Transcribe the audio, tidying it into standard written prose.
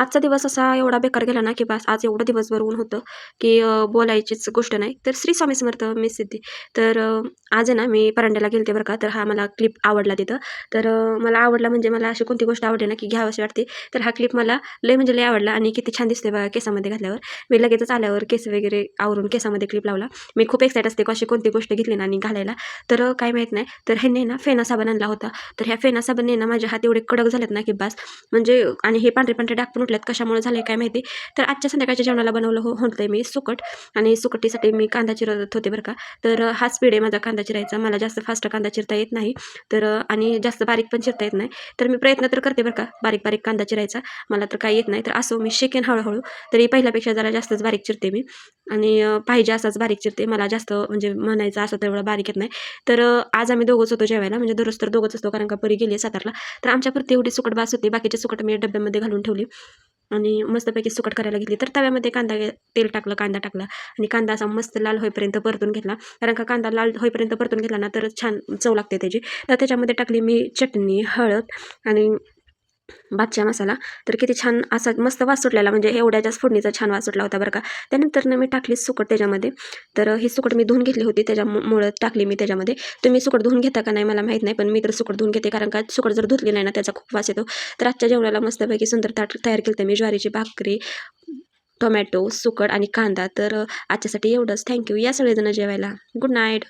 आजचा दिवस असा एवढा बेकार गेला ना, की बस आज एवढं दिवसभर ऊन होतं, की बोलायचीच गोष्ट नाही. तर श्री स्वामी समर्थ मी सिद्धी. तर आज आहे ना, मी परांड्याला गेलते बरं का. तर हा मला क्लिप आवडला तिथं. तर मला आवडला म्हणजे मला अशी कोणती गोष्ट आवडली ना, की घ्यावीशी वाटते. तर हा क्लिप मला लय म्हणजे लय आवडला आणि किती छान दिसते बघा केसामध्ये घातल्यावर. मी लगेचच आल्यावर केस वगैरे आवरून केसामध्ये क्लिप लावला. मी खूप एक्साईट असते अशी कोणती गोष्ट घेतली ना आणि घालायला. तर काय माहीत नाही. तर ह्याने ना फेना साबण आणला होता. तर ह्या फेना साबणने ना माझे हात एवढे कडक झालेत ना, की बस म्हणजे आणि हे पांढरे-पांढरे डाग पण उठलेत. कशामुळे झाले काय माहिती. तर आजच्या संध्याकाळच्या जेवणाला बनवलं होतं मी सुकट आणि सुकटीसाठी मी कांदा चिरत होते बरं का. तर हा स्पीड आहे माझा कांदा चिरायचा. मला जास्त फास्ट कांदा चिरता येत नाही. तर आणि जास्त बारीक पण चिरता येत नाही. तर मी प्रयत्न तर करते बरं का, बारीक-बारीक कांदा चिरायचा. मला तर काही येत नाही. तर असो मी शिकेन हळू तरी पहिल्यापेक्षा जरा जास्तच बारीक चिरते मी आणि पाहिजे असाच बारीक चिरते. मला जास्त म्हणजे म्हणायचं असं तेवढं बारीक येत नाही. तर आज आम्ही दोघंच होतो जेवायला. म्हणजे दररोज तर दोघंच असतो कारण का परी गेली आहे सातारला. तर आमच्यापुरती एवढी सुकट बास होती. बाकीची सुकट मी डब्यामध्ये घालून ठेवली आणि मस्तपैकी सुकट करायला घेतली. तर तव्यामध्ये तेल टाकलं, कांदा टाकला आणि कांदा असा मस्त लाल होईपर्यंत परतून घेतला. कारण का कांदा लाल होईपर्यंत परतून घेतला ना तरच छान चव लागते त्याची. तर त्याच्यामध्ये टाकली मी चटणी, हळद आणि भातचा मसाला. तर किती छान असा मस्त वास सुटलेला म्हणजे एवढ्याच्याच फोडणीचा छान वास सुटला होता बरं का. त्यानंतर मी टाकली सुकट त्याच्यामध्ये. तर ही सुकट मी धुवून घेतली होती त्याच्यामुळं टाकली मी त्याच्यामध्ये. तुम्ही सुकट धुवून घेता का नाही मला माहीत नाही, पण मी तर सुकट धुवून घेते कारण का सुकट जर धुतली नाही ना त्याचा खूप वास येतो. तर आजच्या जेवणाला मस्तपैकी सुंदर ताट तयार केलं होतं मी. ज्वारीची भाकरी, टोमॅटो, सुकट आणि कांदा. तर आजच्यासाठी एवढंच. थँक्यू. या सगळेजण जेवायला. Good night.